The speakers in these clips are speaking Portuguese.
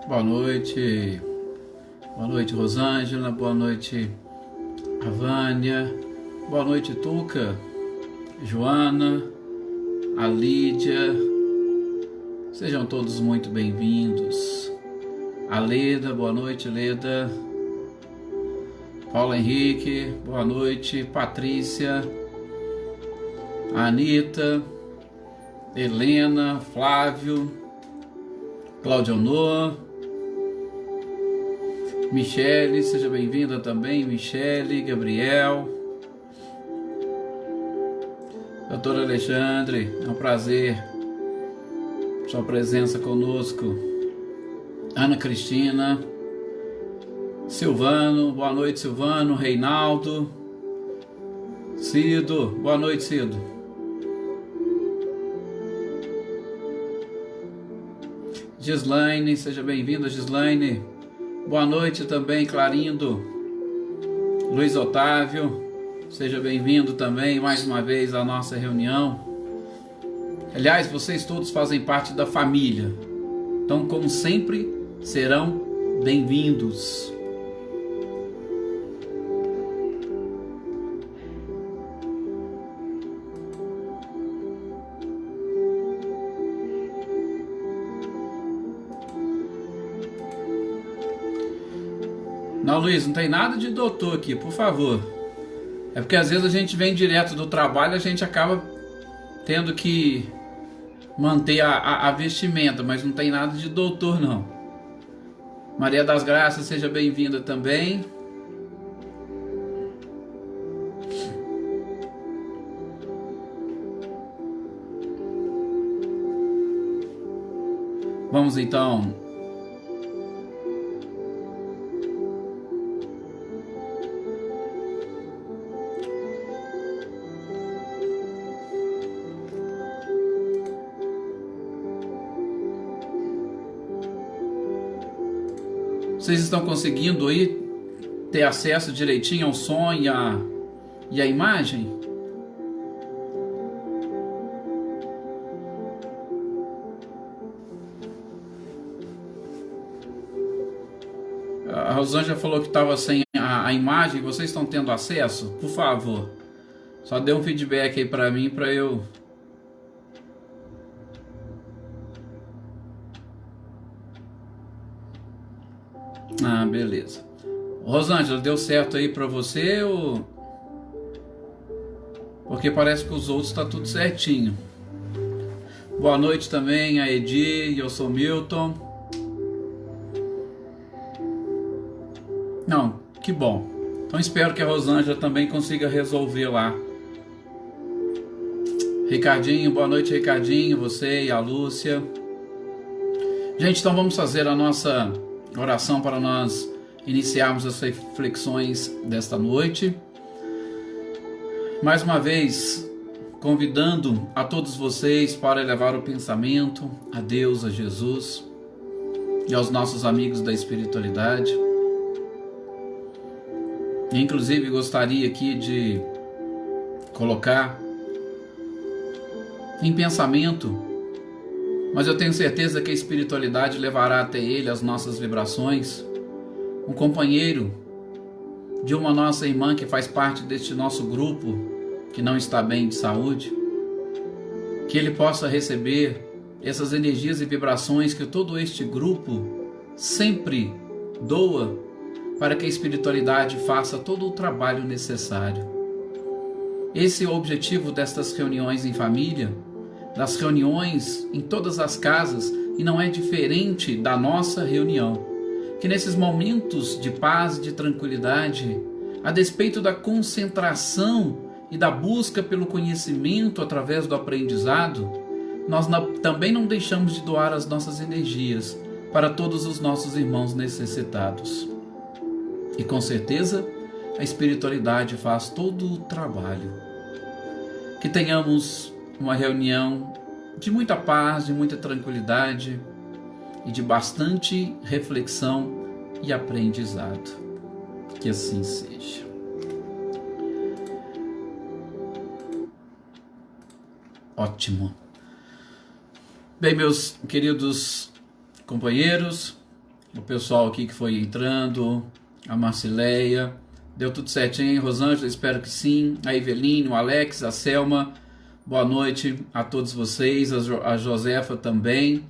Boa noite. Boa noite, Rosângela. Boa noite, a Vânia. Boa noite, Tuca, Joana, a Lídia. Sejam todos muito bem-vindos. A Leda, boa noite, Leda. Paulo Henrique, boa noite. Patrícia, a Anitta, Helena, Flávio, Cláudio Honor, Michele, seja bem-vinda também, Michele, Gabriel, Doutor Alexandre, é um prazer sua presença conosco. Ana Cristina, Silvano, boa noite, Silvano, Reinaldo, Cido, boa noite, Cido. Gislaine, seja bem-vinda, Gislaine. Boa noite também, Clarindo. Luiz Otávio, seja bem-vindo também mais uma vez à nossa reunião. Aliás, vocês todos fazem parte da família. Então, como sempre, serão bem-vindos. Não, Luiz, não tem nada de doutor aqui, por favor. É porque às vezes a gente vem direto do trabalho e a gente acaba tendo que manter a vestimenta, mas não tem nada de doutor, não. Maria das Graças, seja bem-vinda também. Vamos então. Vocês estão conseguindo aí ter acesso direitinho ao som e a imagem? A Rosângela falou que estava sem a imagem. Vocês estão tendo acesso? Por favor, só dê um feedback aí para mim, para eu... Ah, beleza. Rosângela, deu certo aí pra você ou... Porque parece que os outros tá tudo certinho. Boa noite também a Edi, eu sou Milton. Não, que bom. Então espero que a Rosângela também consiga resolver lá. Ricardinho, boa noite, Ricardinho, você e a Lúcia. Gente, então vamos fazer a nossa oração para nós iniciarmos as reflexões desta noite. Mais uma vez, convidando a todos vocês para elevar o pensamento a Deus, a Jesus e aos nossos amigos da espiritualidade. Inclusive, gostaria aqui de colocar em pensamento, mas eu tenho certeza que a espiritualidade levará até ele as nossas vibrações, um companheiro de uma nossa irmã que faz parte deste nosso grupo, que não está bem de saúde, que ele possa receber essas energias e vibrações que todo este grupo sempre doa para que a espiritualidade faça todo o trabalho necessário. Esse é o objetivo destas reuniões em família, das reuniões em todas as casas, e não é diferente da nossa reunião. Que nesses momentos de paz e de tranquilidade, a despeito da concentração e da busca pelo conhecimento através do aprendizado, nós também não deixamos de doar as nossas energias para todos os nossos irmãos necessitados. E com certeza, a espiritualidade faz todo o trabalho. Que tenhamos uma reunião de muita paz, de muita tranquilidade e de bastante reflexão e aprendizado. Que assim seja. Ótimo. Bem, meus queridos companheiros, o pessoal aqui que foi entrando, a Marcileia. Deu tudo certinho, hein, Rosângela? Espero que sim. A Eveline, o Alex, a Selma. Boa noite a todos vocês, a Josefa também.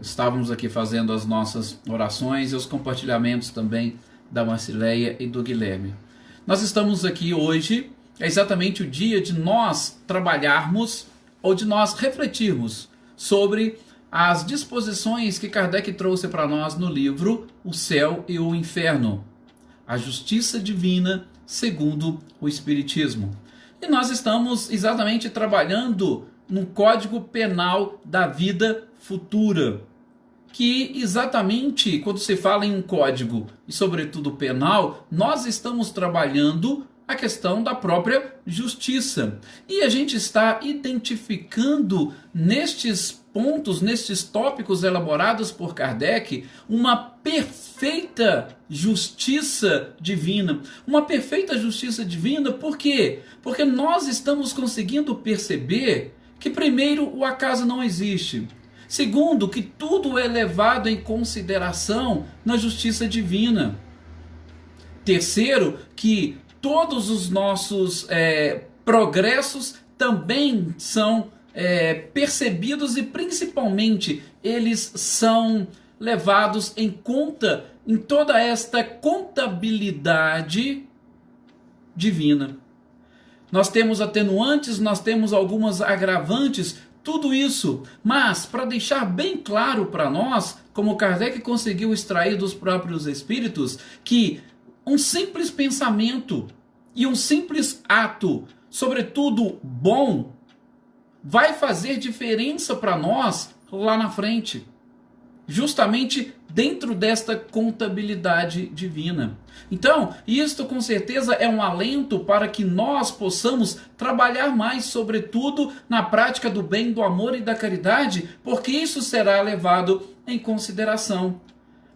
Estávamos aqui fazendo as nossas orações e os compartilhamentos também da Marcileia e do Guilherme. Nós estamos aqui hoje, é exatamente o dia de nós trabalharmos ou de nós refletirmos sobre as disposições que Kardec trouxe para nós no livro O Céu e o Inferno, a justiça divina segundo o Espiritismo. E nós estamos exatamente trabalhando no Código Penal da Vida Futura, que exatamente quando se fala em um código e sobretudo penal, nós estamos trabalhando a questão da própria justiça. E a gente está identificando nestes pontos, nestes tópicos elaborados por Kardec, uma perfeita justiça divina. Uma perfeita justiça divina, por quê? Porque nós estamos conseguindo perceber que, primeiro, o acaso não existe. Segundo, que tudo é levado em consideração na justiça divina. Terceiro, que todos os nossos progressos também são percebidos e principalmente eles são levados em conta em toda esta contabilidade divina. Nós temos atenuantes, nós temos algumas agravantes, tudo isso, mas para deixar bem claro para nós, como Kardec conseguiu extrair dos próprios espíritos, que um simples pensamento e um simples ato, sobretudo bom, vai fazer diferença para nós lá na frente, justamente dentro desta contabilidade divina. Então, isto com certeza é um alento para que nós possamos trabalhar mais, sobretudo na prática do bem, do amor e da caridade, porque isso será levado em consideração.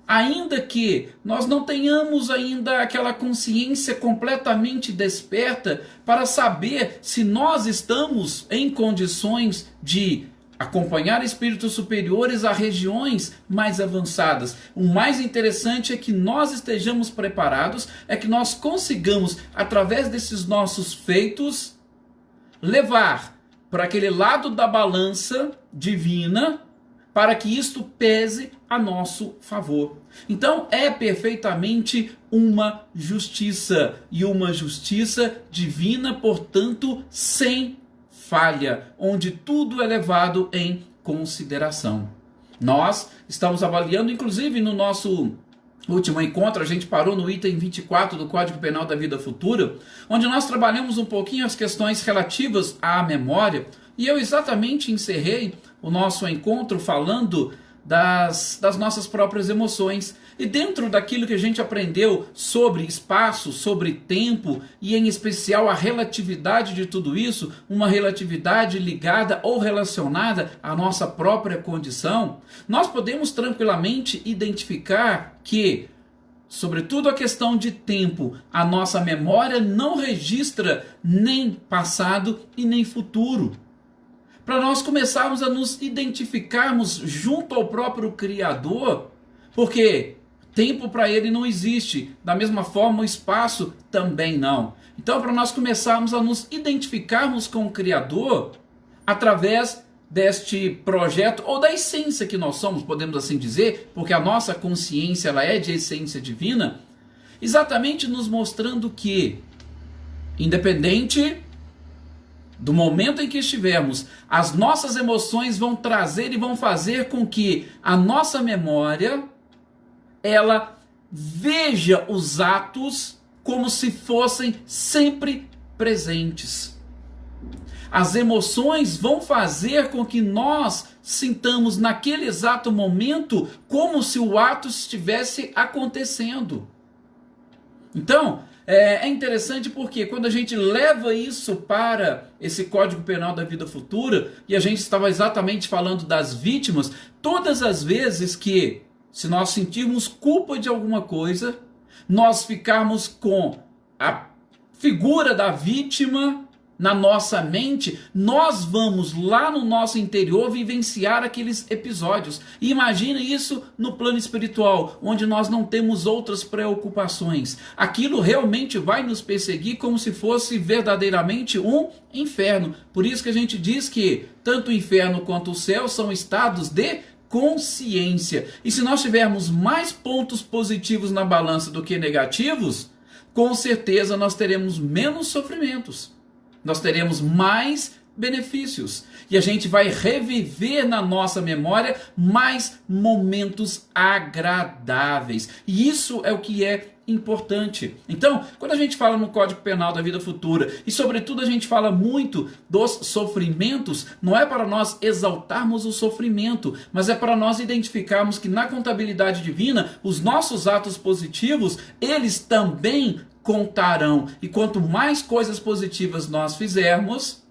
Ainda que nós não tenhamos ainda aquela consciência completamente desperta para saber se nós estamos em condições de acompanhar espíritos superiores a regiões mais avançadas. O mais interessante é que nós estejamos preparados, é que nós consigamos, através desses nossos feitos, levar para aquele lado da balança divina, para que isto pese a nosso favor. Então é perfeitamente uma justiça, e uma justiça divina, portanto, sem falha, onde tudo é levado em consideração. Nós estamos avaliando, inclusive no nosso último encontro, a gente parou no item 24 do Código Penal da Vida Futura, onde nós trabalhamos um pouquinho as questões relativas à memória, e eu exatamente encerrei o nosso encontro falando das nossas próprias emoções. E dentro daquilo que a gente aprendeu sobre espaço, sobre tempo, e em especial a relatividade de tudo isso, uma relatividade ligada ou relacionada à nossa própria condição, nós podemos tranquilamente identificar que, sobretudo a questão de tempo, a nossa memória não registra nem passado e nem futuro. Para nós começarmos a nos identificarmos junto ao próprio Criador, porque tempo para ele não existe, da mesma forma o espaço também não. Então, para nós começarmos a nos identificarmos com o Criador, através deste projeto, ou da essência que nós somos, podemos assim dizer, porque a nossa consciência ela é de essência divina, exatamente nos mostrando que, independente do momento em que estivermos, as nossas emoções vão trazer e vão fazer com que a nossa memória ela veja os atos como se fossem sempre presentes. As emoções vão fazer com que nós sintamos naquele exato momento como se o ato estivesse acontecendo. Então, é interessante porque quando a gente leva isso para esse Código Penal da Vida Futura, e a gente estava exatamente falando das vítimas, todas as vezes que, se nós sentirmos culpa de alguma coisa, nós ficarmos com a figura da vítima na nossa mente, nós vamos lá no nosso interior vivenciar aqueles episódios. E imagine isso no plano espiritual, onde nós não temos outras preocupações. Aquilo realmente vai nos perseguir como se fosse verdadeiramente um inferno. Por isso que a gente diz que tanto o inferno quanto o céu são estados de consciência. E se nós tivermos mais pontos positivos na balança do que negativos, com certeza nós teremos menos sofrimentos. Nós teremos mais benefícios. E a gente vai reviver na nossa memória mais momentos agradáveis. E isso é o que é importante. Então, quando a gente fala no Código Penal da Vida Futura, e sobretudo a gente fala muito dos sofrimentos, não é para nós exaltarmos o sofrimento, mas é para nós identificarmos que na contabilidade divina, os nossos atos positivos, eles também contarão. E quanto mais coisas positivas nós fizermos,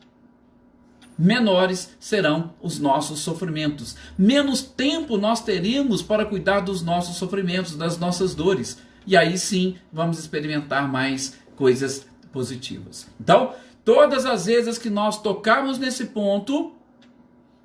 menores serão os nossos sofrimentos. Menos tempo nós teremos para cuidar dos nossos sofrimentos, das nossas dores. E aí sim, vamos experimentar mais coisas positivas. Então, todas as vezes que nós tocarmos nesse ponto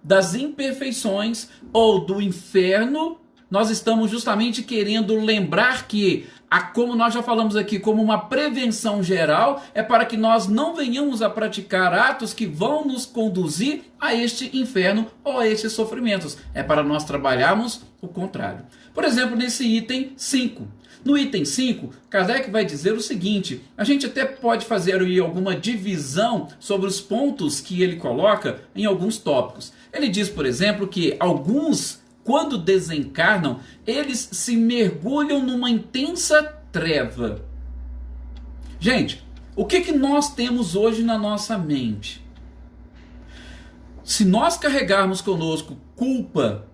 das imperfeições ou do inferno, nós estamos justamente querendo lembrar que, como nós já falamos aqui, como uma prevenção geral, é para que nós não venhamos a praticar atos que vão nos conduzir a este inferno ou a estes sofrimentos. É para nós trabalharmos o contrário. Por exemplo, nesse item 5. No item 5, Kardec vai dizer o seguinte, a gente até pode fazer aí alguma divisão sobre os pontos que ele coloca em alguns tópicos. Ele diz, por exemplo, que alguns, quando desencarnam, eles se mergulham numa intensa treva. Gente, o que nós temos hoje na nossa mente? Se nós carregarmos conosco culpa,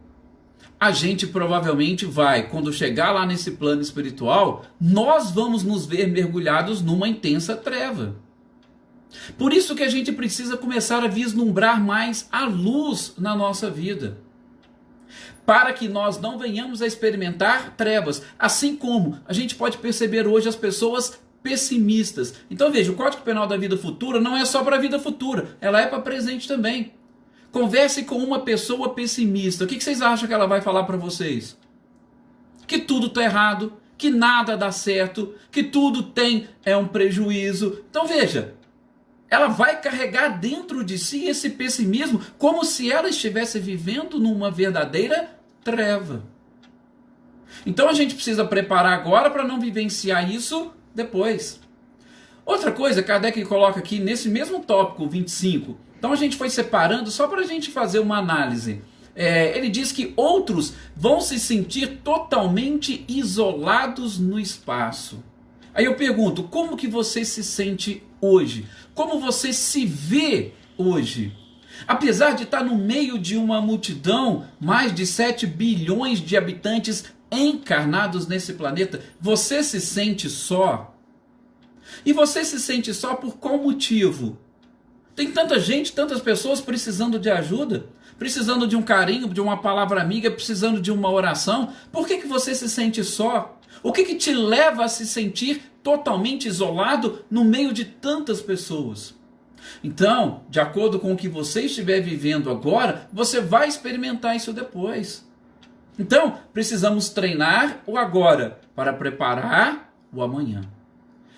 a gente provavelmente vai, quando chegar lá nesse plano espiritual, nós vamos nos ver mergulhados numa intensa treva. Por isso que a gente precisa começar a vislumbrar mais a luz na nossa vida, para que nós não venhamos a experimentar trevas, assim como a gente pode perceber hoje as pessoas pessimistas. Então veja, o Código Penal da Vida Futura não é só para a vida futura, ela é para presente também. Converse com uma pessoa pessimista. O que vocês acham que ela vai falar para vocês? Que tudo está errado, que nada dá certo, que tudo é um prejuízo. Então veja, ela vai carregar dentro de si esse pessimismo como se ela estivesse vivendo numa verdadeira treva. Então a gente precisa preparar agora para não vivenciar isso depois. Outra coisa, Kardec coloca aqui nesse mesmo tópico 25. Então a gente foi separando só para a gente fazer uma análise. Ele diz que outros vão se sentir totalmente isolados no espaço. Aí eu pergunto, como que você se sente hoje? Como você se vê hoje? Apesar de estar no meio de uma multidão, mais de 7 bilhões de habitantes encarnados nesse planeta, você se sente só? E você se sente só por qual motivo? Tem tanta gente, tantas pessoas precisando de ajuda, precisando de um carinho, de uma palavra amiga, precisando de uma oração. Por que você se sente só? O que te leva a se sentir totalmente isolado no meio de tantas pessoas? Então, de acordo com o que você estiver vivendo agora, você vai experimentar isso depois. Então, precisamos treinar o agora para preparar o amanhã.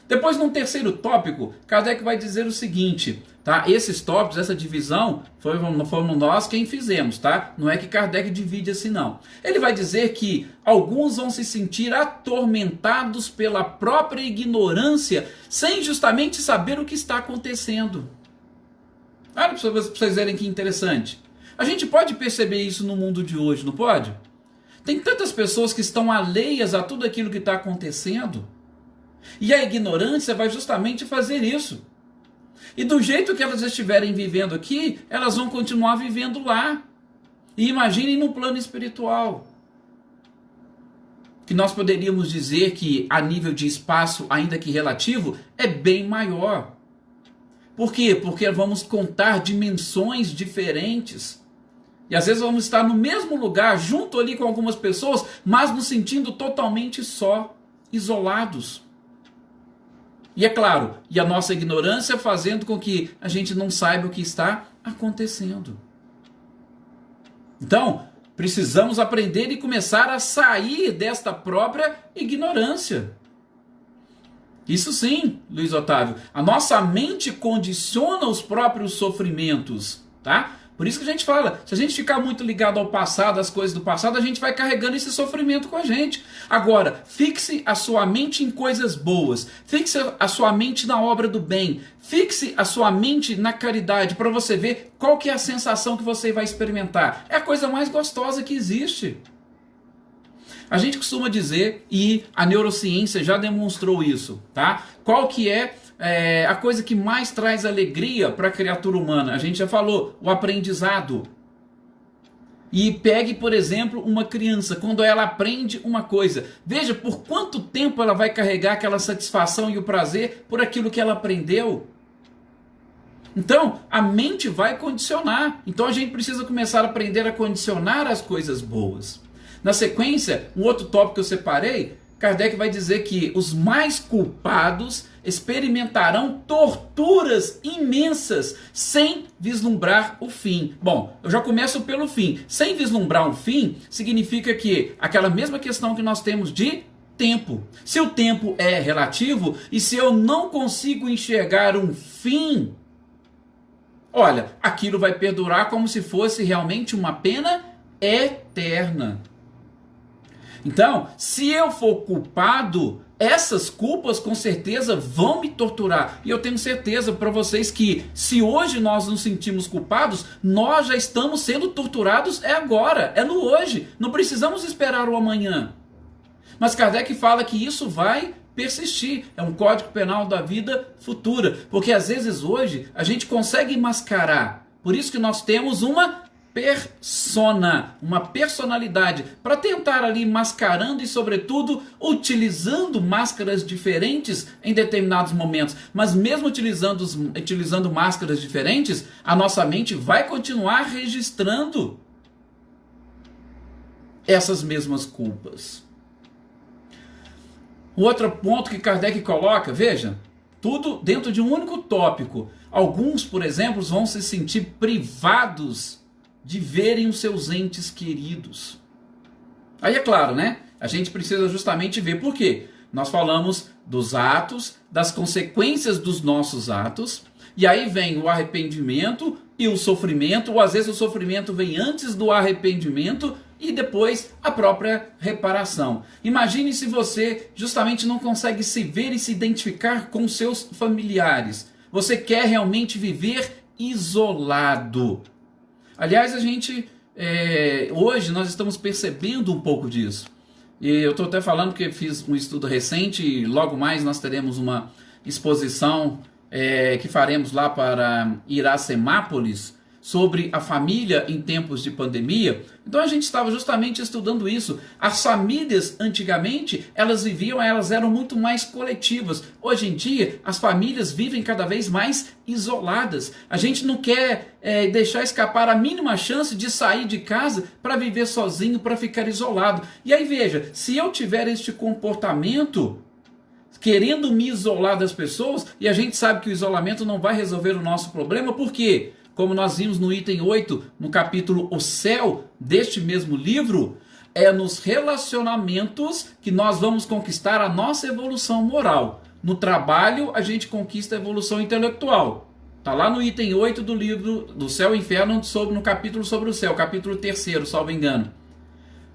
Depois, num terceiro tópico, Kardec vai dizer o seguinte, tá? Esses tópicos, essa divisão, fomos nós quem fizemos, tá? Não é que Kardec divide assim, não. Ele vai dizer que alguns vão se sentir atormentados pela própria ignorância, sem justamente saber o que está acontecendo. Olha para vocês verem que interessante. A gente pode perceber isso no mundo de hoje, não pode? Tem tantas pessoas que estão alheias a tudo aquilo que está acontecendo. E a ignorância vai justamente fazer isso. E do jeito que elas estiverem vivendo aqui, elas vão continuar vivendo lá. E imaginem no plano espiritual. Que nós poderíamos dizer que a nível de espaço, ainda que relativo, é bem maior. Por quê? Porque vamos contar dimensões diferentes. E às vezes vamos estar no mesmo lugar, junto ali com algumas pessoas, mas nos sentindo totalmente só, isolados. E é claro, e a nossa ignorância fazendo com que a gente não saiba o que está acontecendo. Então, precisamos aprender e começar a sair desta própria ignorância. Isso sim, Luiz Otávio, a nossa mente condiciona os próprios sofrimentos, tá? Por isso que a gente fala, se a gente ficar muito ligado ao passado, às coisas do passado, a gente vai carregando esse sofrimento com a gente. Agora, fixe a sua mente em coisas boas, fixe a sua mente na obra do bem, fixe a sua mente na caridade, para você ver qual que é a sensação que você vai experimentar. É a coisa mais gostosa que existe. A gente costuma dizer, e a neurociência já demonstrou isso, tá? Qual que é a coisa que mais traz alegria para a criatura humana? A gente já falou, o aprendizado. E pegue, por exemplo, uma criança, quando ela aprende uma coisa, veja por quanto tempo ela vai carregar aquela satisfação e o prazer por aquilo que ela aprendeu. Então, a mente vai condicionar. Então, a gente precisa começar a aprender a condicionar as coisas boas. Na sequência, um outro tópico que eu separei, Kardec vai dizer que os mais culpados experimentarão torturas imensas sem vislumbrar o fim. Bom, eu já começo pelo fim. Sem vislumbrar um fim, significa que aquela mesma questão que nós temos de tempo. Se o tempo é relativo e se eu não consigo enxergar um fim, olha, aquilo vai perdurar como se fosse realmente uma pena eterna. Então, se eu for culpado, essas culpas com certeza vão me torturar. E eu tenho certeza para vocês que se hoje nós nos sentimos culpados, nós já estamos sendo torturados agora, é no hoje. Não precisamos esperar o amanhã. Mas Kardec fala que isso vai persistir. É um código penal da vida futura. Porque às vezes hoje a gente consegue mascarar. Por isso que nós temos uma persona, uma personalidade, para tentar ali mascarando e sobretudo utilizando máscaras diferentes em determinados momentos. Mas mesmo utilizando máscaras diferentes, a nossa mente vai continuar registrando essas mesmas culpas. O outro ponto que Kardec coloca, veja, tudo dentro de um único tópico. Alguns, por exemplo, vão se sentir privados de verem os seus entes queridos. Aí é claro, né? A gente precisa justamente ver por quê. Nós falamos dos atos, das consequências dos nossos atos, e aí vem o arrependimento e o sofrimento, ou às vezes o sofrimento vem antes do arrependimento e depois a própria reparação. Imagine se você justamente não consegue se ver e se identificar com seus familiares. Você quer realmente viver isolado. Aliás, a gente, hoje nós estamos percebendo um pouco disso. E eu estou até falando que fiz um estudo recente e logo mais nós teremos uma exposição que faremos lá para Iracemápolis sobre a família em tempos de pandemia. Então a gente estava justamente estudando isso. As famílias antigamente, elas eram muito mais coletivas. Hoje em dia, as famílias vivem cada vez mais isoladas. A gente não quer deixar escapar a mínima chance de sair de casa para viver sozinho, para ficar isolado. E aí veja, se eu tiver este comportamento querendo me isolar das pessoas, e a gente sabe que o isolamento não vai resolver o nosso problema, por quê? Como nós vimos no item 8, no capítulo O Céu, deste mesmo livro, é nos relacionamentos que nós vamos conquistar a nossa evolução moral. No trabalho, a gente conquista a evolução intelectual. Está lá no item 8 do livro do Céu e Inferno, no capítulo sobre o céu, capítulo 3º, salvo engano.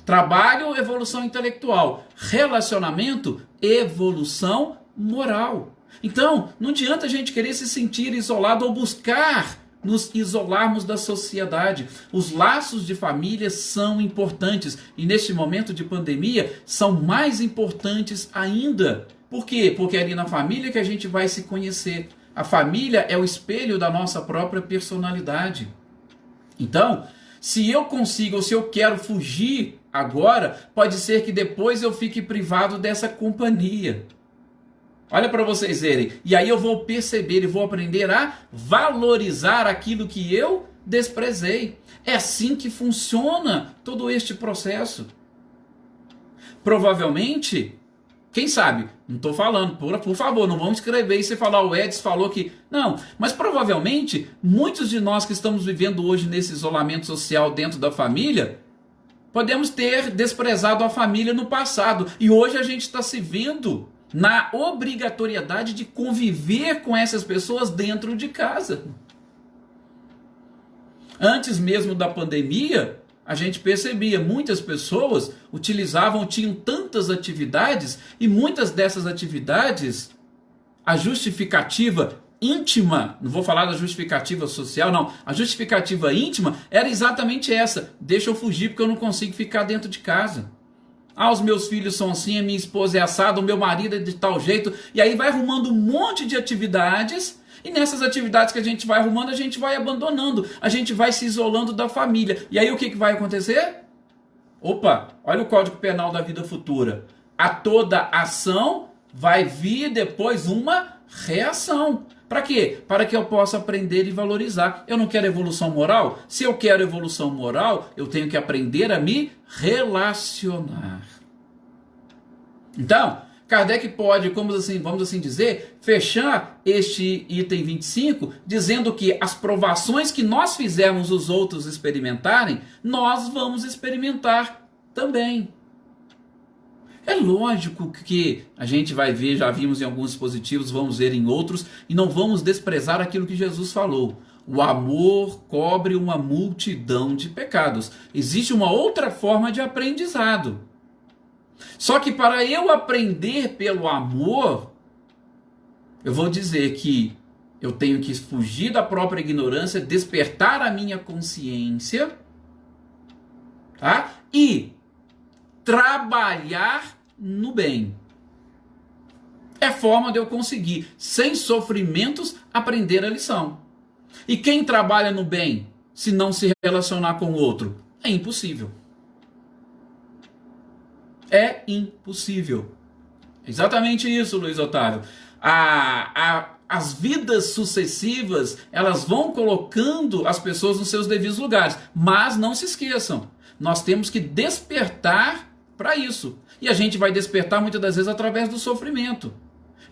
Trabalho, evolução intelectual. Relacionamento, evolução moral. Então, não adianta a gente querer se sentir isolado ou buscar nos isolarmos da sociedade. Os laços de família são importantes e neste momento de pandemia são mais importantes ainda. Por quê? Porque é ali na família que a gente vai se conhecer. A família é o espelho da nossa própria personalidade. Então, se eu consigo ou se eu quero fugir agora, pode ser que depois eu fique privado dessa companhia. Olha para vocês verem. E aí eu vou perceber e vou aprender a valorizar aquilo que eu desprezei. É assim que funciona todo este processo. Provavelmente, Quem sabe? Não estou falando, por favor, não vamos escrever e você falar, o Edson falou que... Não, mas provavelmente, muitos de nós que estamos vivendo hoje nesse isolamento social dentro da família, podemos ter desprezado a família no passado. E hoje a gente está se vendo na obrigatoriedade de conviver com essas pessoas dentro de casa. Antes mesmo da pandemia, a gente percebia, muitas pessoas tinham tantas atividades, e muitas dessas atividades, a justificativa íntima, não vou falar da justificativa social, não, a justificativa íntima era exatamente essa: deixa eu fugir porque eu não consigo ficar dentro de casa. Ah, os meus filhos são assim, a minha esposa é assada, o meu marido é de tal jeito, e aí vai arrumando um monte de atividades. E nessas atividades que a gente vai arrumando, a gente vai abandonando, a gente vai se isolando da família. E aí o que vai acontecer? Opa, olha o Código Penal da Vida Futura. A toda ação vai vir depois uma reação. Para quê? Para que eu possa aprender e valorizar. Eu não quero evolução moral? Se eu quero evolução moral, eu tenho que aprender a me relacionar. Então, Kardec pode, vamos assim dizer, fechar este item 25, dizendo que as provações que nós fizermos os outros experimentarem, nós vamos experimentar também. É lógico que a gente vai ver, já vimos em alguns dispositivos, vamos ver em outros, e não vamos desprezar aquilo que Jesus falou. O amor cobre uma multidão de pecados. Existe uma outra forma de aprendizado. Só que para eu aprender pelo amor, eu vou dizer que eu tenho que fugir da própria ignorância, despertar a minha consciência, tá? E trabalhar no bem. É forma de eu conseguir, sem sofrimentos, aprender a lição. E quem trabalha no bem, se não se relacionar com o outro? É impossível. É impossível. Exatamente isso, Luiz Otávio. As vidas sucessivas, elas vão colocando as pessoas nos seus devidos lugares. Mas não se esqueçam, nós temos que despertar para isso. E a gente vai despertar muitas das vezes através do sofrimento.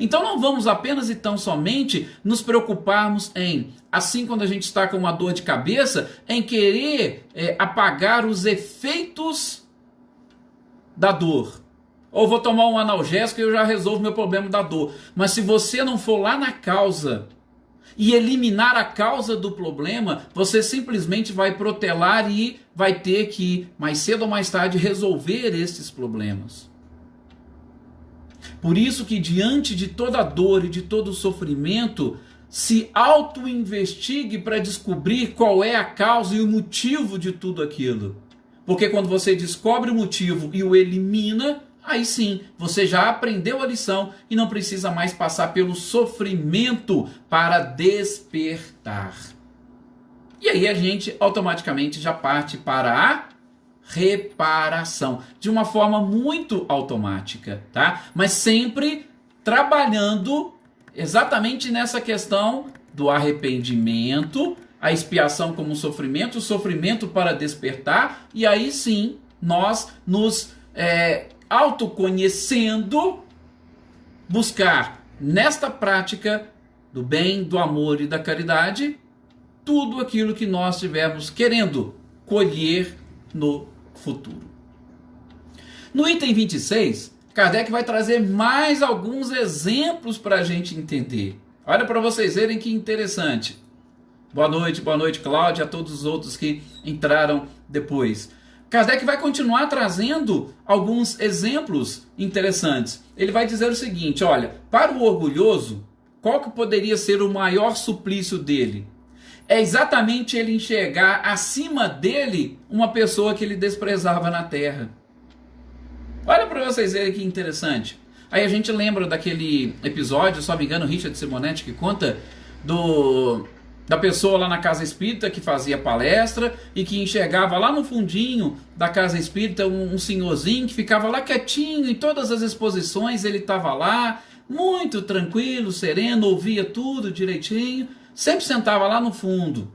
Então não vamos apenas e tão somente nos preocuparmos em, assim quando a gente está com uma dor de cabeça, em querer apagar os efeitos da dor. Ou vou tomar um analgésico e eu já resolvo meu problema da dor. Mas se você não for lá na causa e eliminar a causa do problema, você simplesmente vai protelar e vai ter que, mais cedo ou mais tarde, resolver esses problemas. Por isso que diante de toda a dor e de todo o sofrimento, se auto-investigue para descobrir qual é a causa e o motivo de tudo aquilo. Porque quando você descobre o motivo e o elimina, aí sim, você já aprendeu a lição e não precisa mais passar pelo sofrimento para despertar. E aí a gente automaticamente já parte para a reparação, de uma forma muito automática, tá? Mas sempre trabalhando exatamente nessa questão do arrependimento, a expiação como sofrimento, o sofrimento para despertar, e aí sim nós nos autoconhecendo, buscar nesta prática do bem, do amor e da caridade, tudo aquilo que nós estivermos querendo colher no futuro. No item 26, Kardec vai trazer mais alguns exemplos para a gente entender. Olha para vocês verem que interessante. Boa noite, Cláudia, a todos os outros que entraram depois. Kardec vai continuar trazendo alguns exemplos interessantes. Ele vai dizer o seguinte, olha, para o orgulhoso, qual que poderia ser o maior suplício dele? É exatamente ele enxergar acima dele uma pessoa que ele desprezava na terra. Olha para vocês verem que interessante. Aí a gente lembra daquele episódio, se não me engano, Richard Simonetti, que conta da pessoa lá na casa espírita que fazia palestra e que enxergava lá no fundinho da casa espírita um senhorzinho que ficava lá quietinho em todas as exposições, ele estava lá, muito tranquilo, sereno, ouvia tudo direitinho, sempre sentava lá no fundo.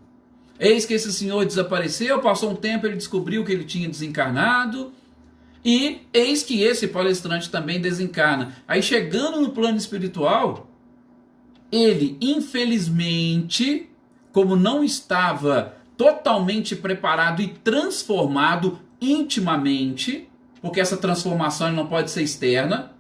Eis que esse senhor desapareceu, passou um tempo, ele descobriu que ele tinha desencarnado, E eis que esse palestrante também desencarna. Aí chegando no plano espiritual, ele, infelizmente, como não estava totalmente preparado e transformado intimamente, porque essa transformação não pode ser externa,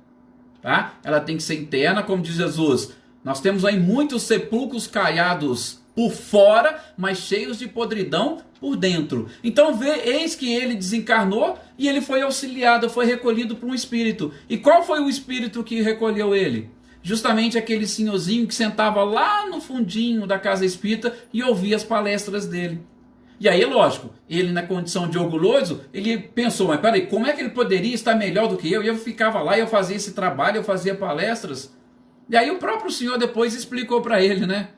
tá? Ela tem que ser interna, como diz Jesus. Nós temos aí muitos sepulcros caiados por fora, mas cheios de podridão por dentro. Então eis que ele desencarnou e ele foi auxiliado, foi recolhido por um espírito. E qual foi o espírito que recolheu ele? Justamente aquele senhorzinho que sentava lá no fundinho da casa espírita e ouvia as palestras dele. E aí, lógico, ele na condição de orgulhoso, ele pensou, mas peraí, como é que ele poderia estar melhor do que eu? E eu ficava lá, eu fazia esse trabalho, eu fazia palestras. E aí o próprio Senhor depois explicou para ele, né?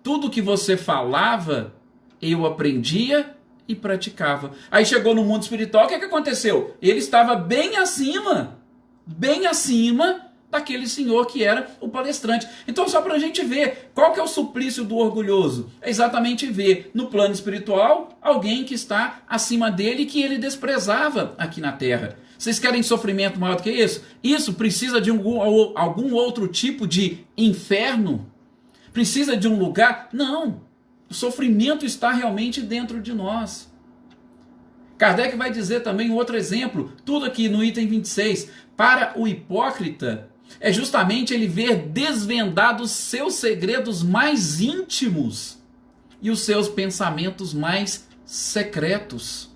Tudo que você falava, eu aprendia e praticava. Aí chegou no mundo espiritual, o que aconteceu? Ele estava bem acima daquele senhor que era o palestrante. Então, só para a gente ver, qual que é o suplício do orgulhoso? É exatamente ver no plano espiritual alguém que está acima dele, que ele desprezava aqui na terra. Vocês querem sofrimento maior do que isso? Isso precisa de algum outro tipo de inferno? Precisa de um lugar? Não. O sofrimento está realmente dentro de nós. Kardec vai dizer também um outro exemplo, tudo aqui no item 26. Para o hipócrita, é justamente ele ver desvendados seus segredos mais íntimos e os seus pensamentos mais secretos.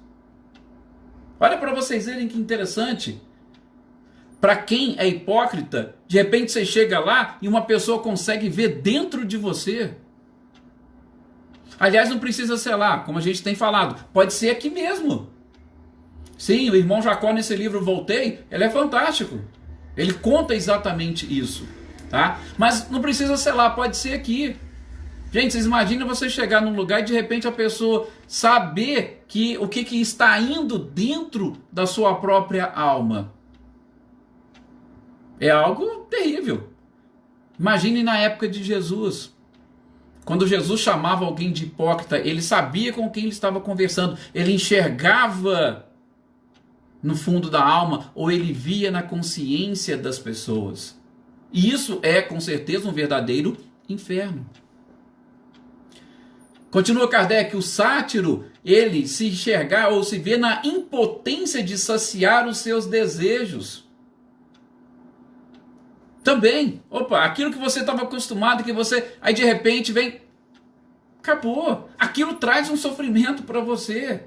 Olha para vocês verem que interessante. Para quem é hipócrita, de repente você chega lá e uma pessoa consegue ver dentro de você. Aliás, não precisa ser lá, como a gente tem falado. Pode ser aqui mesmo. Sim, o irmão Jacó nesse livro Voltei, ele é fantástico. Ele conta exatamente isso. Tá? Mas não precisa ser lá, pode ser aqui. Gente, vocês imaginam você chegar num lugar e de repente a pessoa saber o que está indo dentro da sua própria alma. É algo terrível. Imagine na época de Jesus. Quando Jesus chamava alguém de hipócrita, ele sabia com quem ele estava conversando. Ele enxergava no fundo da alma, ou ele via na consciência das pessoas. E isso é, com certeza, um verdadeiro inferno. Continua Kardec, o sátiro, ele se enxergar ou se vê na impotência de saciar os seus desejos. Também, aquilo que você estava acostumado, que você, aí de repente vem, acabou. Aquilo traz um sofrimento para você.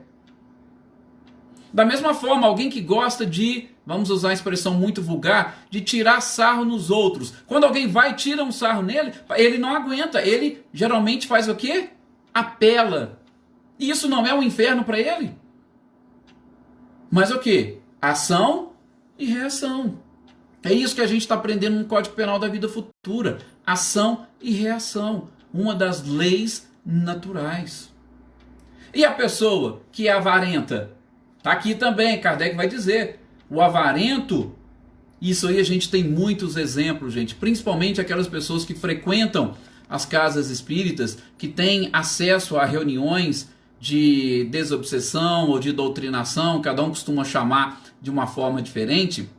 Da mesma forma, alguém que gosta de, vamos usar a expressão muito vulgar, de tirar sarro nos outros. Quando alguém vai e tira um sarro nele, ele não aguenta. Ele geralmente faz o quê? Apela. E isso não é um inferno para ele? Mas o quê? Ação e reação. É isso que a gente está aprendendo no Código Penal da Vida Futura. Ação e reação. Uma das leis naturais. E a pessoa que é avarenta? Está aqui também, Kardec vai dizer. O avarento, isso aí a gente tem muitos exemplos, gente. Principalmente aquelas pessoas que frequentam as casas espíritas, que têm acesso a reuniões de desobsessão ou de doutrinação, cada um costuma chamar de uma forma diferente.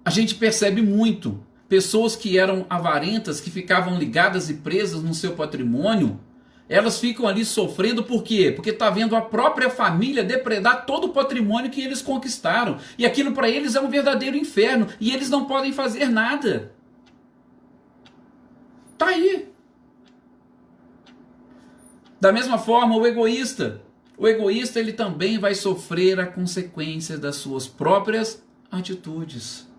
A gente percebe muito pessoas que eram avarentas, que ficavam ligadas e presas no seu patrimônio, elas ficam ali sofrendo, por quê? Porque está vendo a própria família depredar todo o patrimônio que eles conquistaram, e aquilo para eles é um verdadeiro inferno, e eles não podem fazer nada. Tá aí. Da mesma forma, o egoísta ele também vai sofrer a consequência das suas próprias atitudes.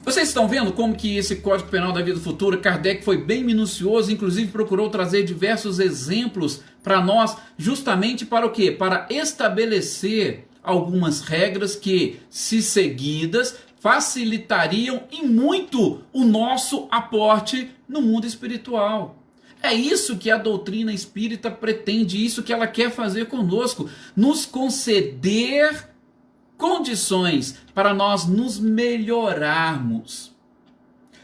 Vocês estão vendo como que esse Código Penal da Vida Futura, Kardec foi bem minucioso, inclusive procurou trazer diversos exemplos para nós, justamente para o quê? Para estabelecer algumas regras que, se seguidas, facilitariam e muito o nosso aporte no mundo espiritual. É isso que a doutrina espírita pretende, isso que ela quer fazer conosco, nos conceder condições para nós nos melhorarmos.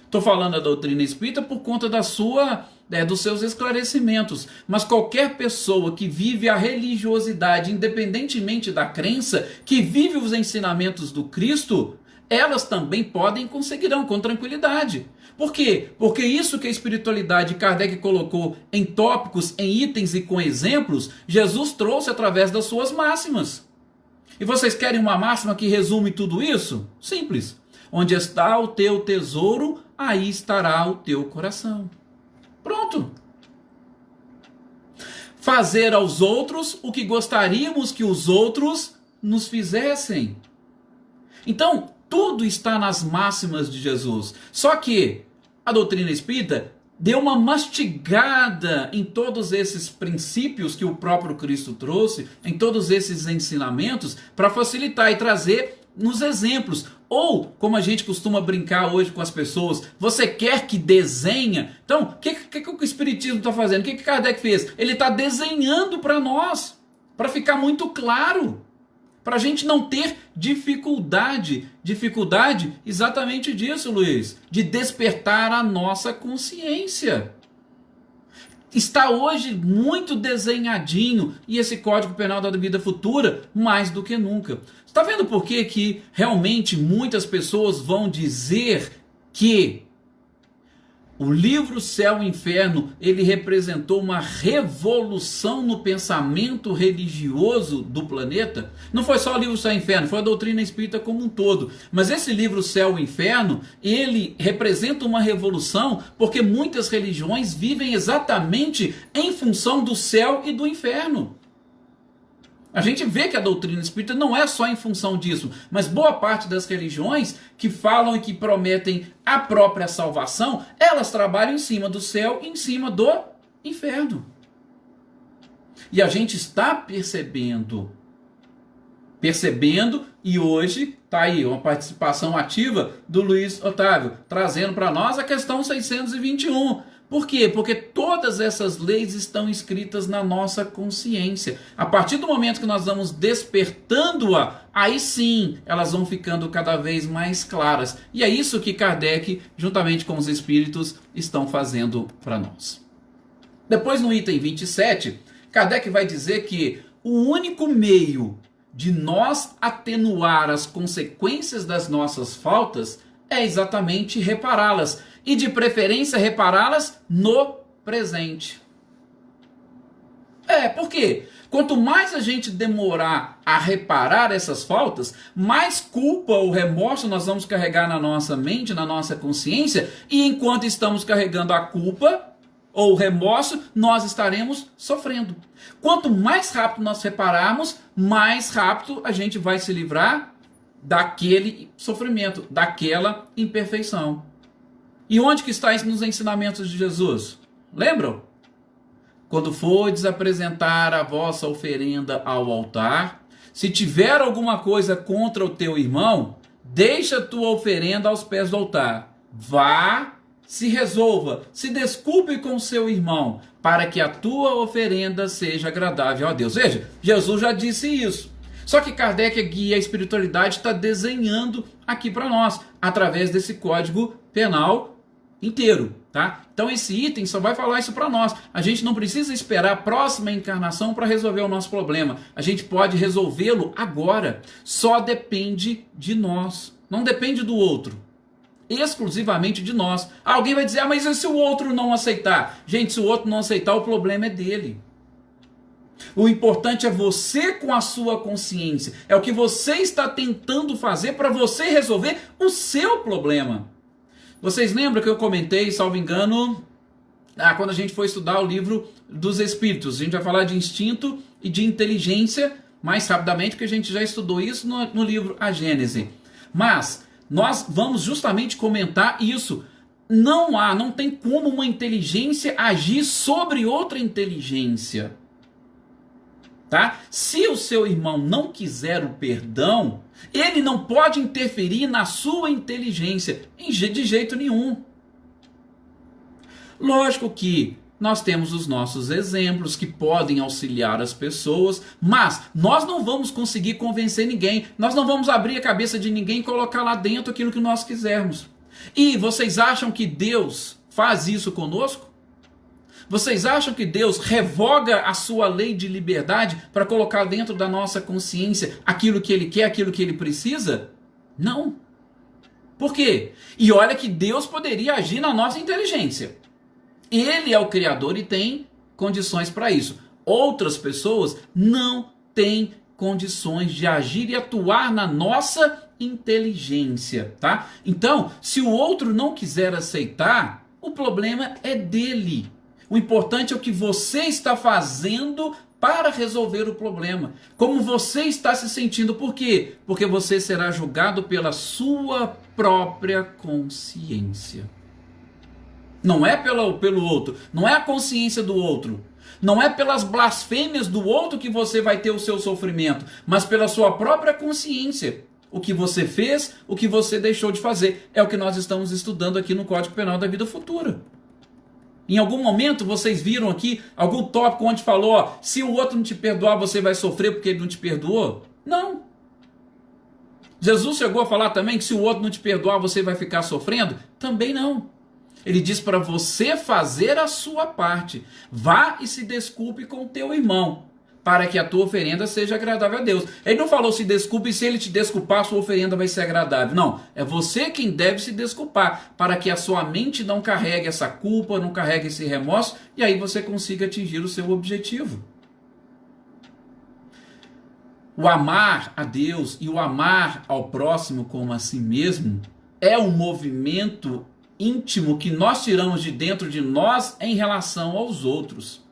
Estou falando da doutrina espírita por conta da sua dos seus esclarecimentos. Mas qualquer pessoa que vive a religiosidade, independentemente da crença, que vive os ensinamentos do Cristo, elas também podem e conseguirão com tranquilidade. Por quê? Porque isso que a espiritualidade Kardec colocou em tópicos, em itens e com exemplos, Jesus trouxe através das suas máximas. E vocês querem uma máxima que resume tudo isso? Simples. Onde está o teu tesouro, aí estará o teu coração. Pronto. Fazer aos outros o que gostaríamos que os outros nos fizessem. Então, tudo está nas máximas de Jesus. Só que a doutrina espírita deu uma mastigada em todos esses princípios que o próprio Cristo trouxe, em todos esses ensinamentos, para facilitar e trazer nos exemplos. Ou, como a gente costuma brincar hoje com as pessoas, você quer que desenha? Então, o que o Espiritismo está fazendo? O que Kardec fez? Ele está desenhando para nós, para ficar muito claro, para a gente não ter dificuldade. Dificuldade exatamente disso, Luiz, de despertar a nossa consciência. Está hoje muito desenhadinho, e esse Código Penal da Vida Futura mais do que nunca. Está vendo por que realmente muitas pessoas vão dizer que o livro Céu e Inferno, ele representou uma revolução no pensamento religioso do planeta? Não foi só o livro Céu e Inferno, foi a doutrina espírita como um todo. Mas esse livro Céu e Inferno, ele representa uma revolução porque muitas religiões vivem exatamente em função do céu e do inferno. A gente vê que a doutrina espírita não é só em função disso, mas boa parte das religiões que falam e que prometem a própria salvação, elas trabalham em cima do céu e em cima do inferno. E a gente está percebendo, e hoje está aí uma participação ativa do Luiz Otávio, trazendo para nós a questão 621. Por quê? Porque todas essas leis estão escritas na nossa consciência. A partir do momento que nós vamos despertando-a, aí sim elas vão ficando cada vez mais claras. E é isso que Kardec, juntamente com os espíritos, estão fazendo para nós. Depois, no item 27, Kardec vai dizer que o único meio de nós atenuar as consequências das nossas faltas é exatamente repará-las. E de preferência repará-las no presente. Por quê? Quanto mais a gente demorar a reparar essas faltas, mais culpa ou remorso nós vamos carregar na nossa mente, na nossa consciência, e enquanto estamos carregando a culpa ou o remorso, nós estaremos sofrendo. Quanto mais rápido nós repararmos, mais rápido a gente vai se livrar daquele sofrimento, daquela imperfeição. E onde que está isso nos ensinamentos de Jesus? Lembram? Quando fordes apresentar a vossa oferenda ao altar, se tiver alguma coisa contra o teu irmão, deixa a tua oferenda aos pés do altar. Vá, se resolva, se desculpe com o seu irmão, para que a tua oferenda seja agradável a Deus. Veja, Jesus já disse isso. Só que Kardec, guia a espiritualidade, está desenhando aqui para nós, através desse Código Penal inteiro, tá? Então esse item só vai falar isso para nós. A gente não precisa esperar a próxima encarnação para resolver o nosso problema. A gente pode resolvê-lo agora. Só depende de nós. Não depende do outro. Exclusivamente de nós. Alguém vai dizer, mas e se o outro não aceitar? Gente, se o outro não aceitar, o problema é dele. O importante é você com a sua consciência. É o que você está tentando fazer para você resolver o seu problema. Vocês lembram que eu comentei, salvo engano, quando a gente foi estudar o livro dos Espíritos. A gente vai falar de instinto e de inteligência mais rapidamente, porque a gente já estudou isso no livro A Gênese. Mas nós vamos justamente comentar isso. Não tem como uma inteligência agir sobre outra inteligência. Tá? Se o seu irmão não quiser o perdão, ele não pode interferir na sua inteligência de jeito nenhum. Lógico que nós temos os nossos exemplos que podem auxiliar as pessoas, mas nós não vamos conseguir convencer ninguém, nós não vamos abrir a cabeça de ninguém e colocar lá dentro aquilo que nós quisermos. E vocês acham que Deus faz isso conosco? Vocês acham que Deus revoga a sua lei de liberdade para colocar dentro da nossa consciência aquilo que Ele quer, aquilo que Ele precisa? Não. Por quê? E olha que Deus poderia agir na nossa inteligência. Ele é o Criador e tem condições para isso. Outras pessoas não têm condições de agir e atuar na nossa inteligência, tá? Então, se o outro não quiser aceitar, o problema é dele. O importante é o que você está fazendo para resolver o problema. Como você está se sentindo. Por quê? Porque você será julgado pela sua própria consciência. Não é pelo outro. Não é a consciência do outro. Não é pelas blasfêmias do outro que você vai ter o seu sofrimento, mas pela sua própria consciência. O que você fez, o que você deixou de fazer. É o que nós estamos estudando aqui no Código Penal da Vida Futura. Em algum momento vocês viram aqui algum tópico onde falou, ó, se o outro não te perdoar, você vai sofrer porque ele não te perdoou? Não. Jesus chegou a falar também que se o outro não te perdoar, você vai ficar sofrendo? Também não. Ele diz para você fazer a sua parte. Vá e se desculpe com o teu irmão, para que a tua oferenda seja agradável a Deus. Ele não falou se desculpe e se ele te desculpar, a sua oferenda vai ser agradável. Não, é você quem deve se desculpar, para que a sua mente não carregue essa culpa, não carregue esse remorso, e aí você consiga atingir o seu objetivo. O amar a Deus e o amar ao próximo como a si mesmo é um movimento íntimo que nós tiramos de dentro de nós em relação aos outros.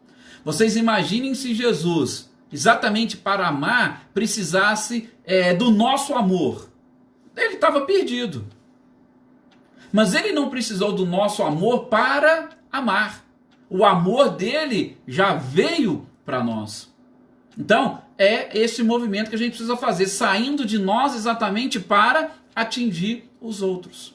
Vocês imaginem se Jesus, exatamente para amar, precisasse do nosso amor. Ele estava perdido. Mas ele não precisou do nosso amor para amar. O amor dele já veio para nós. Então, é esse movimento que a gente precisa fazer, saindo de nós exatamente para atingir os outros.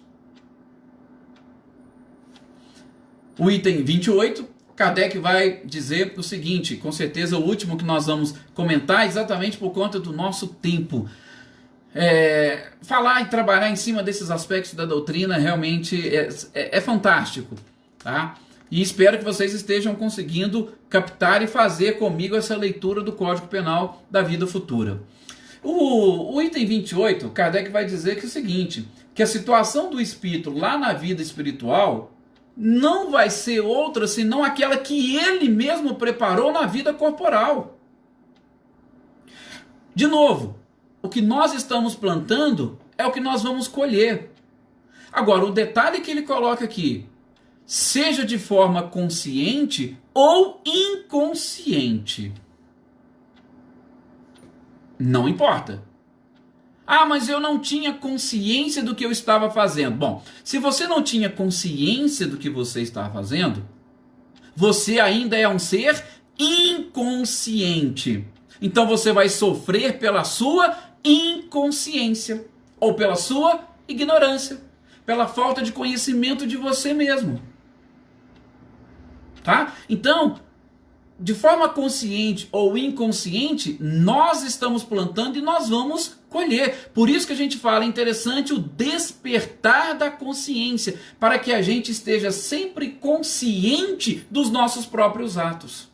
O item 28, Kardec vai dizer o seguinte, com certeza o último que nós vamos comentar, exatamente por conta do nosso tempo. Falar e trabalhar em cima desses aspectos da doutrina realmente é fantástico, tá? E espero que vocês estejam conseguindo captar e fazer comigo essa leitura do Código Penal da Vida Futura. O item 28, Kardec vai dizer que é o seguinte, que a situação do espírito lá na vida espiritual não vai ser outra senão aquela que ele mesmo preparou na vida corporal. De novo, o que nós estamos plantando é o que nós vamos colher. Agora, o detalhe que ele coloca aqui, seja de forma consciente ou inconsciente, não importa. Ah, mas eu não tinha consciência do que eu estava fazendo. Bom, se você não tinha consciência do que você estava fazendo, você ainda é um ser inconsciente. Então você vai sofrer pela sua inconsciência, ou pela sua ignorância, pela falta de conhecimento de você mesmo. Tá? Então, de forma consciente ou inconsciente, nós estamos plantando e nós vamos colher. Por isso que a gente fala, é interessante o despertar da consciência, para que a gente esteja sempre consciente dos nossos próprios atos.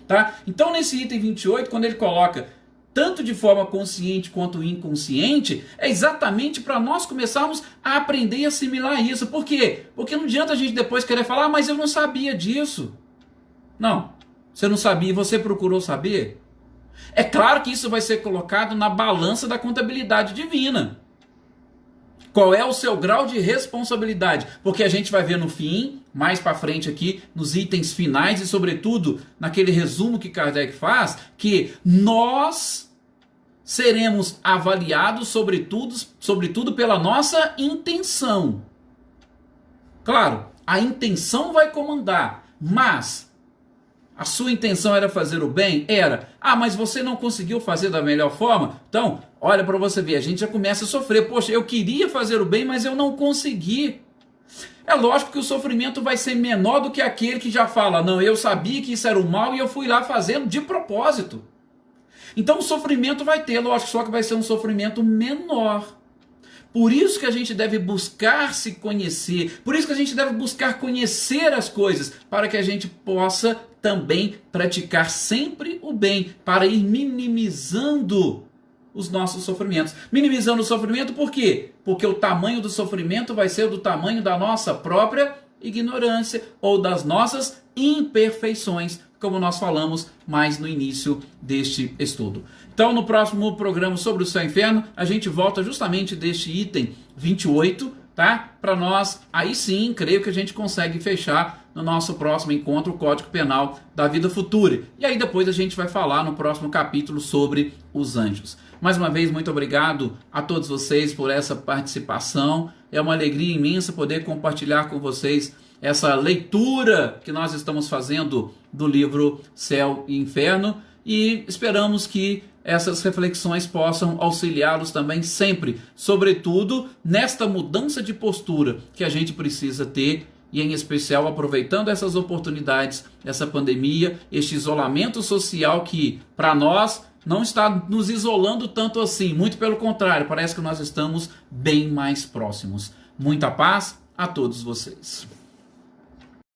Tá? Então, nesse item 28, quando ele coloca tanto de forma consciente quanto inconsciente, é exatamente para nós começarmos a aprender e assimilar isso. Por quê? Porque não adianta a gente depois querer falar, mas eu não sabia disso. Não, você não sabia e você procurou saber? É claro que isso vai ser colocado na balança da contabilidade divina. Qual é o seu grau de responsabilidade? Porque a gente vai ver no fim, mais para frente aqui, nos itens finais e sobretudo naquele resumo que Kardec faz, que nós seremos avaliados sobretudo pela nossa intenção. Claro, a intenção vai comandar, mas a sua intenção era fazer o bem? Era. Ah, mas você não conseguiu fazer da melhor forma? Então, olha para você ver, a gente já começa a sofrer. Poxa, eu queria fazer o bem, mas eu não consegui. É lógico que o sofrimento vai ser menor do que aquele que já fala, não, eu sabia que isso era o mal e eu fui lá fazendo de propósito. Então o sofrimento vai ter, lógico, só que vai ser um sofrimento menor. Por isso que a gente deve buscar se conhecer, por isso que a gente deve buscar conhecer as coisas, para que a gente possa também praticar sempre o bem, para ir minimizando os nossos sofrimentos. Minimizando o sofrimento por quê? Porque o tamanho do sofrimento vai ser do tamanho da nossa própria ignorância ou das nossas imperfeições, como nós falamos mais no início deste estudo. Então, no próximo programa sobre o céu e o inferno, a gente volta justamente deste item 28, tá? Para nós, aí sim, creio que a gente consegue fechar no nosso próximo encontro o Código Penal da Vida Futura. E aí depois a gente vai falar no próximo capítulo sobre os anjos. Mais uma vez, muito obrigado a todos vocês por essa participação. É uma alegria imensa poder compartilhar com vocês essa leitura que nós estamos fazendo do livro Céu e Inferno, e esperamos que essas reflexões possam auxiliá-los também sempre, sobretudo nesta mudança de postura que a gente precisa ter, e em especial aproveitando essas oportunidades, essa pandemia, este isolamento social que para nós não está nos isolando tanto assim, muito pelo contrário, parece que nós estamos bem mais próximos. Muita paz a todos vocês.